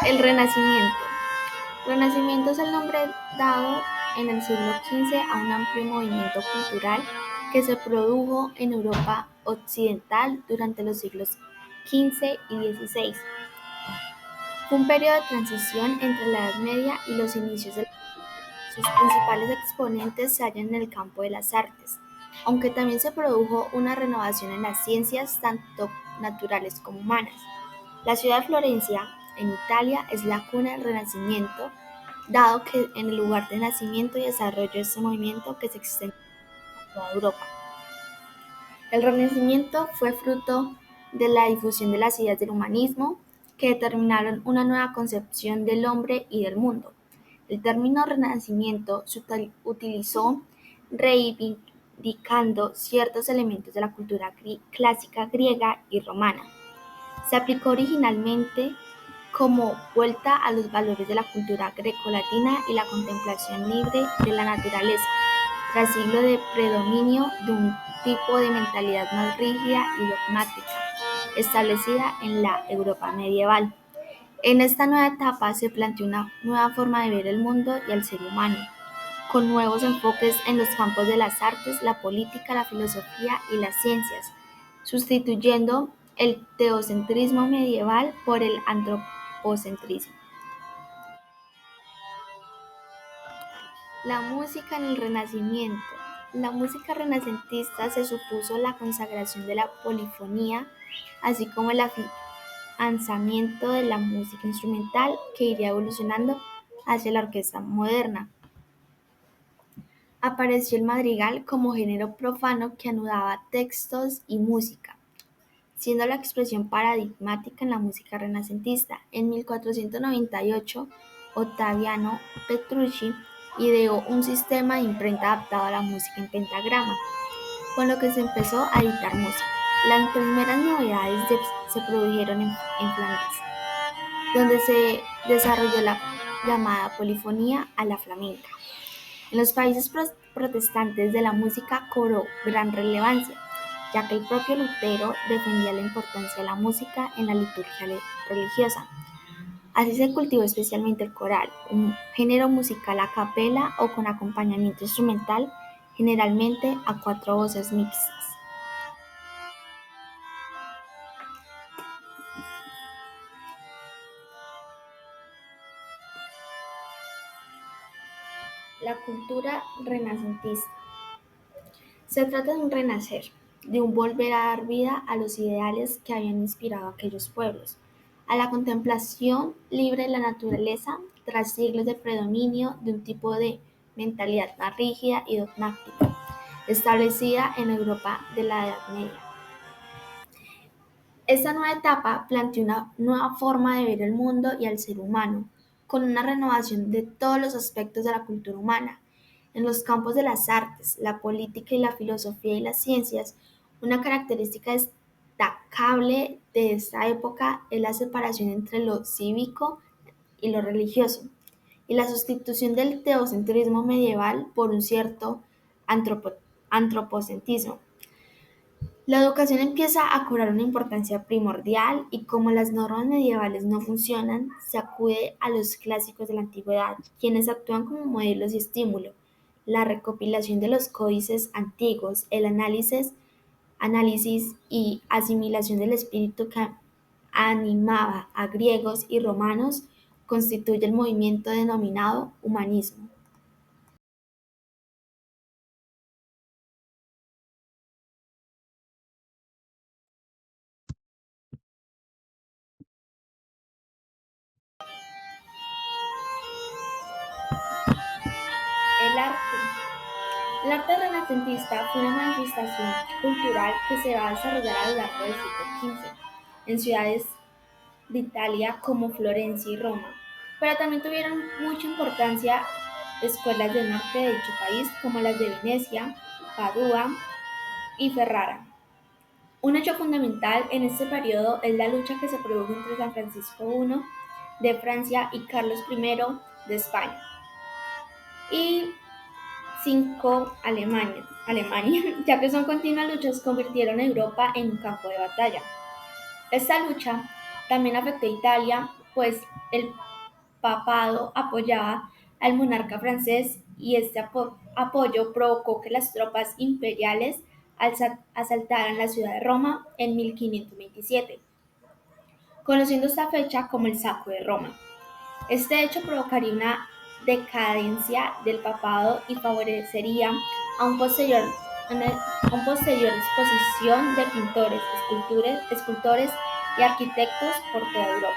El Renacimiento. Renacimiento es el nombre dado en el siglo XV a un amplio movimiento cultural que se produjo en Europa occidental durante los siglos XV y XVI. Fue un periodo de transición entre la Edad Media y los inicios del Sus principales exponentes se hallan en el campo de las artes, aunque también se produjo una renovación en las ciencias tanto naturales como humanas. La ciudad de Florencia, en Italia, es la cuna del Renacimiento, dado que en el lugar de nacimiento y desarrollo de este movimiento que se extendió a toda Europa. El Renacimiento fue fruto de la difusión de las ideas del humanismo, que determinaron una nueva concepción del hombre y del mundo. El término Renacimiento se utilizó reivindicando ciertos elementos de la cultura clásica griega y romana. Se aplicó originalmente como vuelta a los valores de la cultura grecolatina y la contemplación libre de la naturaleza, tras siglos de predominio de un tipo de mentalidad más rígida y dogmática, establecida en la Europa medieval. En esta nueva etapa se planteó una nueva forma de ver el mundo y al ser humano, con nuevos enfoques en los campos de las artes, la política, la filosofía y las ciencias, sustituyendo el teocentrismo medieval por el antropocentrismo. La música en el Renacimiento. La música renacentista se supuso la consagración de la polifonía, así como el afianzamiento de la música instrumental que iría evolucionando hacia la orquesta moderna. Apareció el madrigal como género profano que anudaba textos y música, siendo la expresión paradigmática en la música renacentista. En 1498, Ottaviano Petrucci ideó un sistema de imprenta adaptado a la música en pentagrama, con lo que se empezó a editar música. Las primeras novedades se produjeron en Flandes, donde se desarrolló la llamada polifonía a la flamenca. En los países protestantes de la música cobró gran relevancia, ya que el propio Lutero defendía la importancia de la música en la liturgia religiosa. Así se cultivó especialmente el coral, un género musical a capela o con acompañamiento instrumental, generalmente a cuatro voces mixtas. La cultura renacentista. Se trata de un renacer, de un volver a dar vida a los ideales que habían inspirado a aquellos pueblos, a la contemplación libre de la naturaleza tras siglos de predominio de un tipo de mentalidad más rígida y dogmática, establecida en Europa de la Edad Media. Esta nueva etapa planteó una nueva forma de ver el mundo y al ser humano, con una renovación de todos los aspectos de la cultura humana. En los campos de las artes, la política y la filosofía y las ciencias, una característica destacable de esta época es la separación entre lo cívico y lo religioso, y la sustitución del teocentrismo medieval por un cierto antropocentrismo. La educación empieza a cobrar una importancia primordial y como las normas medievales no funcionan, se acude a los clásicos de la antigüedad, quienes actúan como modelos y estímulo. La recopilación de los códices antiguos, el análisis y asimilación del espíritu que animaba a griegos y romanos constituye el movimiento denominado humanismo. El arte. El arte renacentista fue una manifestación cultural que se va a desarrollar a lo largo del siglo XV en ciudades de Italia como Florencia y Roma, pero también tuvieron mucha importancia escuelas del norte de dicho país como las de Venecia, Padua y Ferrara. Un hecho fundamental en este periodo es la lucha que se produjo entre San Francisco I de Francia y Carlos I de España y Alemania, ya que son continuas luchas convirtieron a Europa en un campo de batalla. Esta lucha también afectó a Italia, pues el papado apoyaba al monarca francés y este apoyo provocó que las tropas imperiales asaltaran la ciudad de Roma en 1527, conociendo esta fecha como el Saco de Roma. Este hecho provocaría una decadencia del papado y favorecería a un posterior exposición de pintores, escultores y arquitectos por toda Europa.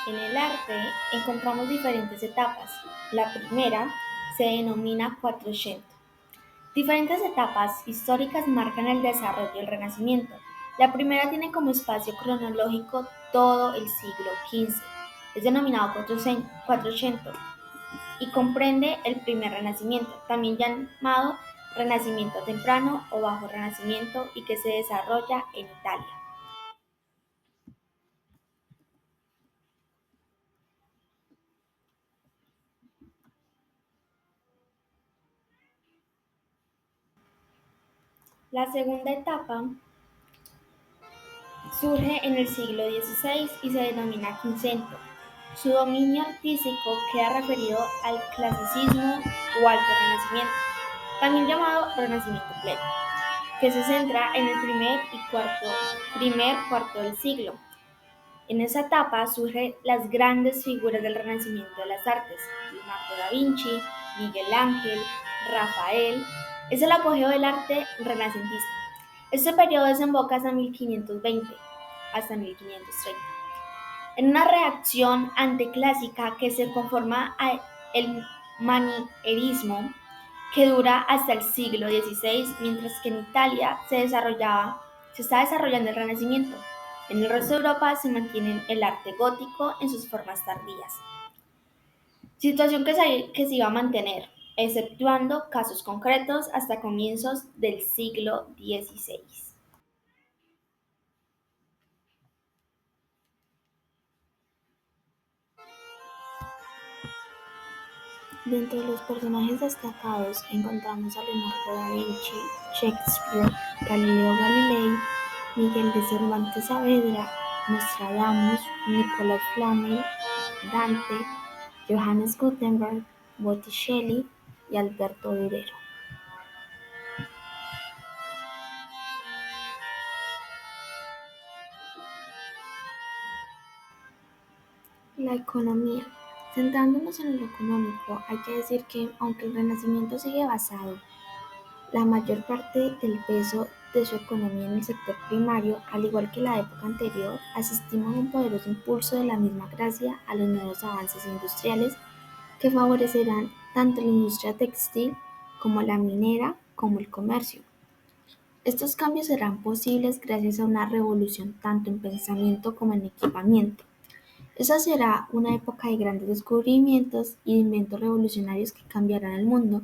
En el arte encontramos diferentes etapas. La primera se denomina Quattrocento. Diferentes etapas históricas marcan el desarrollo del Renacimiento. La primera tiene como espacio cronológico todo el siglo XV. Es denominado Quattrocento y comprende el primer Renacimiento, también llamado Renacimiento temprano o Bajo Renacimiento, y que se desarrolla en Italia. La segunda etapa surge en el siglo XVI y se denomina Quincuecento. Su dominio artístico queda referido al clasicismo o alto renacimiento, también llamado Renacimiento pleno, que se centra en el primer cuarto del siglo. En esa etapa surgen las grandes figuras del Renacimiento de las artes: Leonardo da Vinci, Miguel Ángel, Rafael. Es el apogeo del arte renacentista. Este periodo desemboca hasta 1520, hasta 1530, en una reacción anteclásica que se conforma el manierismo, que dura hasta el siglo XVI, mientras que en Italia se está desarrollando el Renacimiento. En el resto de Europa se mantiene el arte gótico en sus formas tardías, situación que se iba a mantener, exceptuando casos concretos, hasta comienzos del siglo XVI. Dentro de los personajes destacados encontramos a Leonardo da Vinci, Shakespeare, Galileo Galilei, Miguel de Cervantes Saavedra, Nostradamus, Nicolás Flamel, Dante, Johannes Gutenberg, Botticelli y Alberto Durero. La economía. Centrándonos en lo económico, hay que decir que, aunque el Renacimiento sigue basado la mayor parte del peso de su economía en el sector primario, al igual que la época anterior, asistimos a un poderoso impulso de la misma gracia a los nuevos avances industriales que favorecerán tanto la industria textil como la minera como el comercio. Estos cambios serán posibles gracias a una revolución tanto en pensamiento como en equipamiento. Esa será una época de grandes descubrimientos y de inventos revolucionarios que cambiarán el mundo,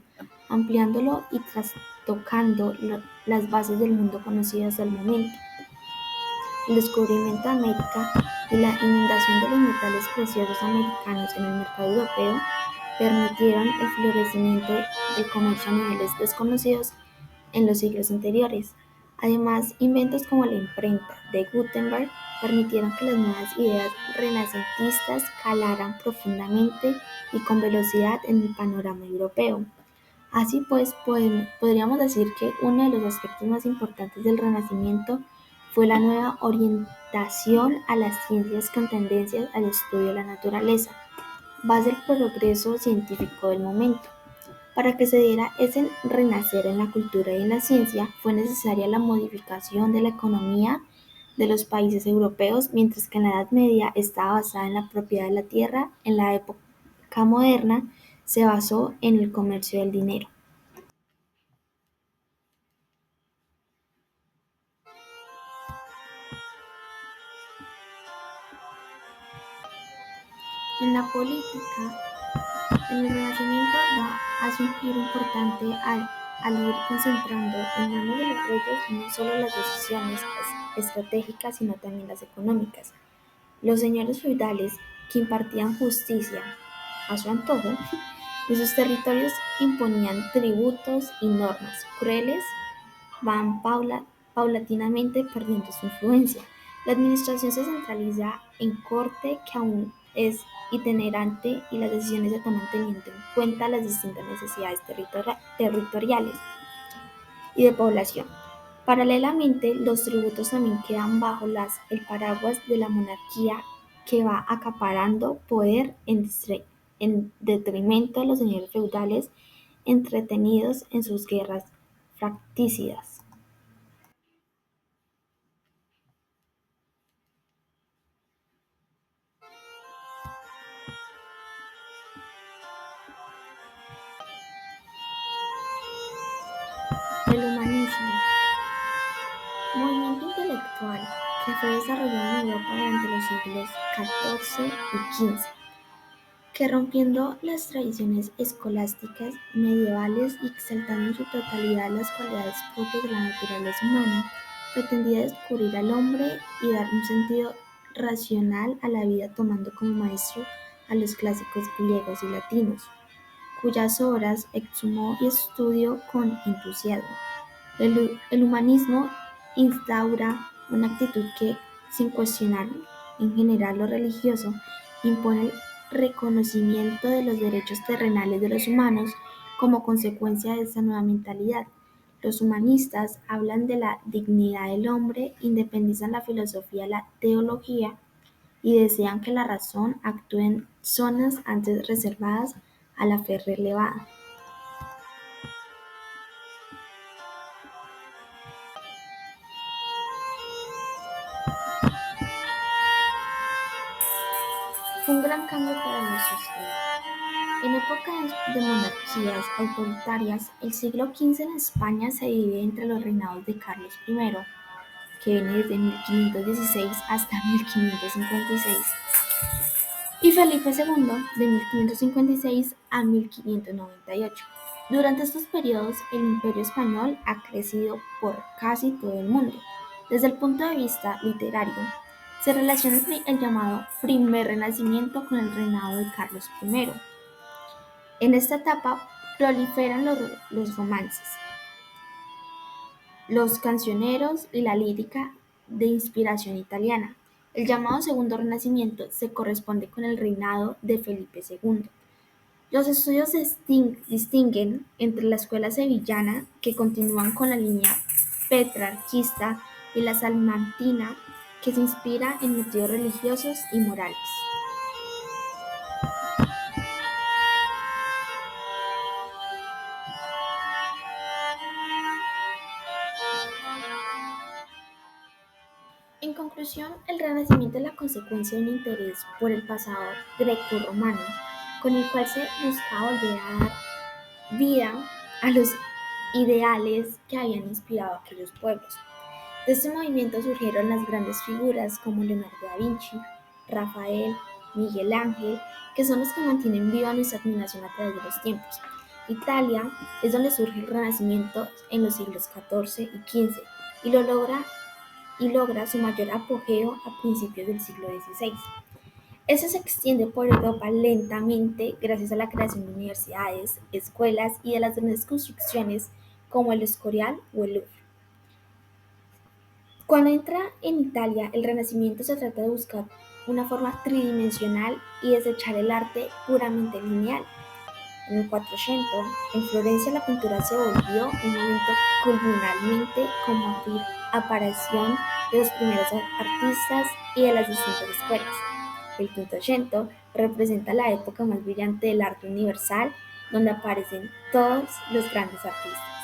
ampliándolo y trastocando las bases del mundo conocido hasta el momento. El descubrimiento de América y la inundación de los metales preciosos americanos en el mercado europeo permitieron el florecimiento del comercio a niveles desconocidos en los siglos anteriores. Además, inventos como la imprenta de Gutenberg permitieron que las nuevas ideas renacentistas calaran profundamente y con velocidad en el panorama europeo. Así pues, podríamos decir que uno de los aspectos más importantes del Renacimiento fue la nueva orientación a las ciencias con tendencias al estudio de la naturaleza, base del progreso científico del momento. Para que se diera ese renacer en la cultura y en la ciencia, fue necesaria la modificación de la economía de los países europeos, mientras que en la Edad Media estaba basada en la propiedad de la tierra. En la época moderna se basó en el comercio del dinero. En la política, el Renacimiento hace un giro importante al ir concentrando en manos de los reyes no solo las decisiones estratégicas, sino también las económicas. Los señores feudales, que impartían justicia a su antojo, En sus territorios imponían tributos y normas crueles, van paulatinamente perdiendo su influencia. La administración se centraliza en corte, que aún es itinerante, y las decisiones se toman teniendo en cuenta las distintas necesidades territoriales y de población. Paralelamente, los tributos también quedan bajo el paraguas de la monarquía, que va acaparando poder en detrimento de los señores feudales entretenidos en sus guerras fratricidas. El humanismo, movimiento intelectual que fue desarrollado en Europa durante los siglos XIV y XV, que rompiendo las tradiciones escolásticas medievales y exaltando en su totalidad las cualidades propias de la naturaleza humana, pretendía descubrir al hombre y dar un sentido racional a la vida, tomando como maestro a los clásicos griegos y latinos, cuyas obras exhumó y estudió con entusiasmo. El humanismo instaura una actitud que, sin cuestionar en general lo religioso, impone el reconocimiento de los derechos terrenales de los humanos como consecuencia de esta nueva mentalidad. Los humanistas hablan de la dignidad del hombre, independizan la filosofía de la teología y desean que la razón actúe en zonas antes reservadas a la fe relevada. Fue un gran cambio para la sociedad. En época de monarquías autoritarias, el siglo XV en España se divide entre los reinados de Carlos I, que viene desde 1516 hasta 1556, y Felipe II, de 1556 a 1598. Durante estos periodos, el Imperio español ha crecido por casi todo el mundo. Desde el punto de vista literario, se relaciona el llamado Primer Renacimiento con el reinado de Carlos I. En esta etapa proliferan los romances, los cancioneros y la lírica de inspiración italiana. El llamado Segundo Renacimiento se corresponde con el reinado de Felipe II. Los estudios distinguen entre la escuela sevillana, que continúa con la línea petrarquista, y la salmantina, que se inspira en motivos religiosos y morales. En conclusión, el Renacimiento es la consecuencia de un interés por el pasado grecorromano, con el cual se buscaba volver a dar vida a los ideales que habían inspirado a aquellos pueblos. De este movimiento surgieron las grandes figuras como Leonardo da Vinci, Rafael, Miguel Ángel, que son los que mantienen viva nuestra admiración a través de los tiempos. Italia es donde surge el Renacimiento en los siglos XIV y XV, y logra su mayor apogeo a principios del siglo XVI. Este se extiende por Europa lentamente gracias a la creación de universidades, escuelas y de las grandes construcciones como el Escorial o el Louvre. Cuando entra en Italia, el Renacimiento se trata de buscar una forma tridimensional y desechar el arte puramente lineal. En el 400, en Florencia la pintura se volvió un momento culminante como aparición de los primeros artistas y de las distintas escuelas. El Quinquecento representa la época más brillante del arte universal, donde aparecen todos los grandes artistas.